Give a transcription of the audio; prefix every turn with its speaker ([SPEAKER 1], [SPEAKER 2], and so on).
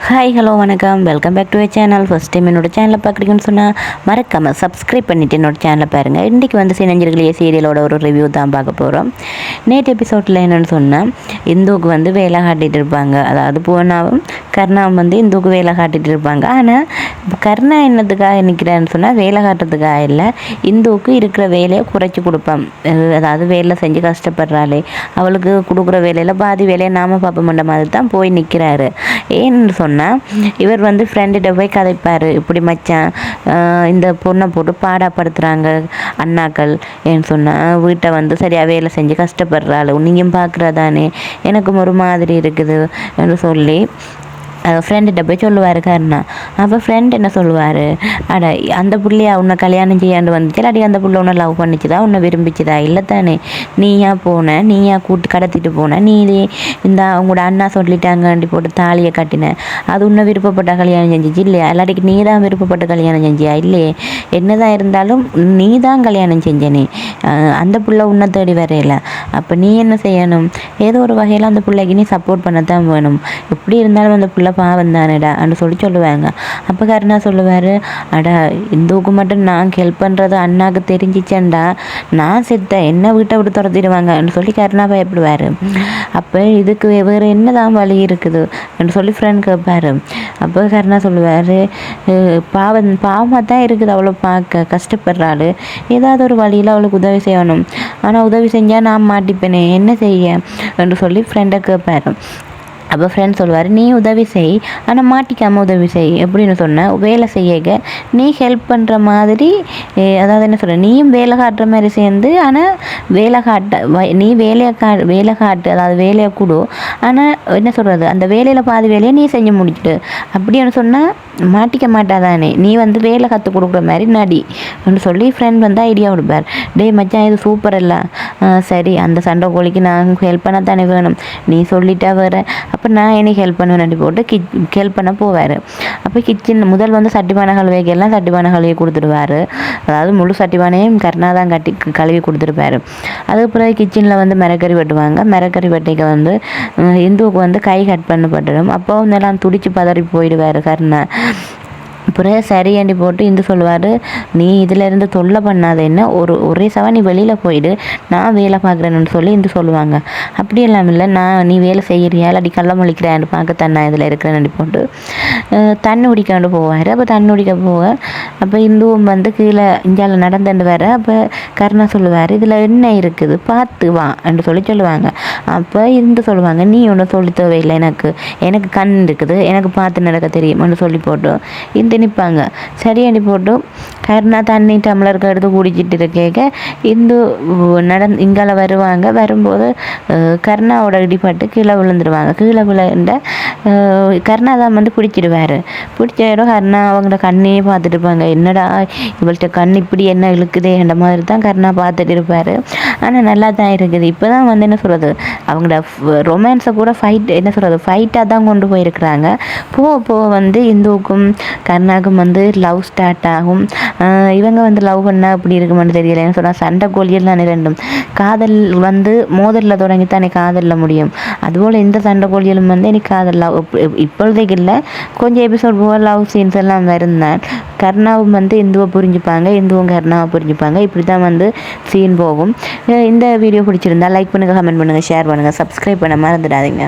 [SPEAKER 1] Hi hello வணக்கம், welcome back to my channel. First time என்னோட சேனலை பார்க்குறீங்கன்னு சொன்னால் மறக்காமல் சப்ஸ்கிரைப் பண்ணிவிட்டு என்னோட சேனலை பாருங்கள். இன்றைக்கி வந்து சினஞ்சர்களே சீரியலோட ஒரு ரிவ்யூ தான் பார்க்க போகிறோம். நேற்று எபிசோடில் என்னென்னு சொன்னால், இந்துவுக்கு வந்து வேலை காட்டிகிட்டு இருப்பாங்க. அதாவது பூர்ணாவும் கர்ணாவும் வந்து இந்துவுக்கு வேலை காட்டிகிட்டு இருப்பாங்க. ஆனால் கர்ணா என்னத்துக்காக நிற்கிறான்னு சொன்னால் வேலை காட்டுறதுக்காக இல்லை, இந்துவுக்கு இருக்கிற வேலையை குறைச்சி கொடுப்பான். அதாவது வேலை செஞ்சு கஷ்டப்படுறாளே, அவளுக்கு கொடுக்குற வேலையில் பாதி வேலையை நாம பார்ப்போம்ன்ற மாதிரி தான் போய் நிற்கிறாரு. ஏன்னு சொன்னால் இவர் வந்து ஃப்ரெண்டுகிட்ட போய் கதைப்பார், இப்படி மச்சான் இந்த பொண்ணை போட்டு பாடாப்படுத்துகிறாங்க அண்ணாக்கள். ஏன்னு சொன்னால் வீட்டை வந்து சரியாக வேலை செஞ்சு கஷ்டப்படுறாள், நீங்களும் பார்க்குறதானே, எனக்கும் ஒரு மாதிரி இருக்குது என்று சொல்லி ஃப்ரெண்டுகிட்ட போய் சொல்லுவார் கர்ணா. அப்போ ஃப்ரெண்ட் என்ன சொல்லுவார், அட அந்த பிள்ளையா உன்னை கல்யாணம் செய்யாண்டு வந்துச்சு, அடி அந்த பிள்ளை உன்னை லவ் பண்ணிச்சுதா, உன்னை விரும்பிச்சுதா, இல்லை தானே, நீயா போன, நீயா கூட்டு கடத்திட்டு போன, நீ இந்த அவங்களோட அண்ணா சொல்லிட்டாங்கண்டி போட்டு தாலியை கட்டினேன், அது உன்னை விருப்பப்பட்ட கல்யாணம் செஞ்சிச்சு இல்லையா, இல்லாட்டிக்கு நீ தான் விருப்பப்பட்ட கல்யாணம் செஞ்சியா இல்லையே, என்னதான் இருந்தாலும் நீ தான் கல்யாணம் செஞ்சனே, அந்த பிள்ளை உன்னை தேடி வரையில, அப்போ நீ என்ன செய்யணும், ஏதோ ஒரு வகையில் அந்த பிள்ளைக்கு நீ சப்போர்ட் பண்ணத்தான் வேணும், எப்படி இருந்தாலும் அந்த பிள்ளை பாவம் தானேடா அப்படின்னு சொல்லுவாங்க. அப்போ கருணா சொல்லுவார், அடா இந்துவுக்கு மட்டும் நான் ஹெல்ப் பண்ணுறது அண்ணாவுக்கு தெரிஞ்சிச்சேன்டா, நான் செத்தேன், என்ன வீட்டை விட்டு துரத்திடுவாங்கன்னு சொல்லி கருணா பயப்படுவார். அப்போ இதுக்கு வேறு என்னதான் வழி இருக்குது அப்படின்னு சொல்லி ஃப்ரெண்ட் கேட்பார். அப்போ கருணா சொல்லுவார், பாவமாக தான் இருக்குது, அவ்வளோ பார்க்க கஷ்டப்படுறாள், ஏதாவது ஒரு வழியில் அவளுக்கு உதவி செய்யணும், ஆனால் உதவி செஞ்சால் நான் மாட்டிப்பேனே, என்ன செய்ய என்று சொல்லி ஃப்ரெண்டை கேட்பார். அப்போ ஃப்ரெண்ட் சொல்லுவார், நீ உதவி செய், ஆனால் மாட்டிக்காமல் உதவி செய், எப்படின்னு சொன்ன வேலை செய்ய நீ ஹெல்ப் பண்ணுற மாதிரி, அதாவது என்ன சொல்கிற, நீயும் வேலை காட்டுற மாதிரி சேர்ந்து, ஆனால் வேலை காட்ட நீ வேலை காட்டு, அதாவது வேலையை கொடு, ஆனால் என்ன சொல்கிறது, அந்த வேலையில் பாதி வேலையை நீ செஞ்சு முடிச்சுட்டு, அப்படின்னு சொன்னால் மாட்டிக்க மாட்டாதானே, நீ வந்து வேலை கற்றுக் கொடுக்குற மாதிரி நடி அப்படின்னு சொல்லி ஃப்ரெண்ட் வந்து ஐடியா கொடுப்பார். டே மச்சான் இது சூப்பர் இல்லை, சரி அந்த சண்டை கோழிக்கு நான் ஹெல்ப் பண்ண தானே வேணும், நீ சொல்லிட்டா வேறு, அப்போ நான் எனக்கு ஹெல்ப் பண்ணுவேன் போட்டு ஹெல்ப் பண்ண போவார். அப்போ கிச்சன் முதல் வந்து சட்டிப்பானை கழுவிக்கெல்லாம் சட்டிப்பானை கழுவி கொடுத்துருவார், அதாவது முழு சட்டிப்பானையும் கர்ணா தான் கழுவி கொடுத்துருப்பாரு. அதுக்கு பிறகு கிச்சனில் வந்து மிரக்கறி வெட்டுவாங்க. மிரக்கறி வெட்டிக்க வந்து இந்துவுக்கு வந்து கை கட் பண்ணப்பட்டுடும். அப்போ எல்லாம் துடிச்சு பதறி போயிடுவார் கர்ணா. அப்புறம் சரியாண்டி போட்டு இந்து சொல்லுவார், நீ இதிலேருந்து தொல்லை பண்ணாத, என்ன ஒரே சவா நீ வெளியில் போயிடு, நான் வேலை பார்க்குறேன்னு சொல்லி இந்து சொல்லுவாங்க. அப்படி எல்லாம் இல்லை, நீ வேலை செய்கிறியா இல்லாட்டி கள்ள முழிக்கிறான்னு பார்க்க தண்ணா இதில் இருக்கிறேன்னு போட்டு தண்ணி குடிக்காண்டு போவார். அப்போ தண்ணி குடிக்க போக அப்போ இந்துவும் வந்து கீழே இஞ்சால நடந்துட்டு வர. அப்போ கருணா சொல்லுவார், இதில் என்ன இருக்குது பார்த்து வா என்று சொல்லுவாங்க. அப்போ இந்து சொல்லுவாங்க, நீ ஒன்றும் சொல்லி தேவையில்லை, எனக்கு கண் இருக்குது, எனக்கு பார்த்து நடக்க தெரியும்னு சொல்லி போட்டு இந்த நிற்பாங்க. சரியாண்டி போட்டு கருணா தண்ணி டம்ளருக்கு எடுத்து குடிச்சிட்டு இருக்கேக்க இந்து இங்கால வருவாங்க. வரும்போது கருணாவோட இடிப்பட்டு கீழே விழுந்துருவாங்க. கீழே விழுந்த கருணா தான் வந்து பிடிச்சிடுவார். பிடிச்சிடும் கருணா அவங்களோட கண்ணையே பார்த்துட்டு இருப்பாங்க, என்னடா இவள்கிட்ட கண் இப்படி என்ன இழுக்குதே என்ற மாதிரி தான் கருணா பார்த்துட்டு இருப்பார். ஆனால் நல்லா தான் இருக்குது. இப்போ தான் வந்து என்ன சொல்கிறது, அவங்களோட ரொமான்ஸை கூட ஃபைட்டாக தான் கொண்டு போயிருக்கிறாங்க. போக வந்து இந்துவுக்கும் கர்ணாவுக்கும் வந்து லவ் ஸ்டார்ட் ஆகும். இவங்க வந்து லவ் பண்ணால் அப்படி இருக்குமான்னு தெரியல. ஏன்னு சொன்னால் சண்டை கோழியில் தானே ரெண்டும், காதல் வந்து மோதலில் தொடங்கி தானே காதலில் முடியும். அதுபோல் இந்த சண்டை கோழியிலும் வந்து எனக்கு காதல் லவ் இப்பொழுதைக்கு இல்லை, கொஞ்சம் எபிசோட் போக லவ் சீன்ஸ் எல்லாம் வருந்தான். கர்ணாவும் வந்து இந்துவை புரிஞ்சுப்பாங்க, இந்துவும் கர்ணாவை புரிஞ்சுப்பாங்க. இப்படி தான் வந்து சீன் போகும். இந்த வீடியோ பிடிச்சிருந்தா லைக் பண்ணுங்கள், கமெண்ட் பண்ணுங்கள், ஷேர் பண்ணுங்கள், சப்ஸ்கிரைப் பண்ண மறந்துடாதீங்க.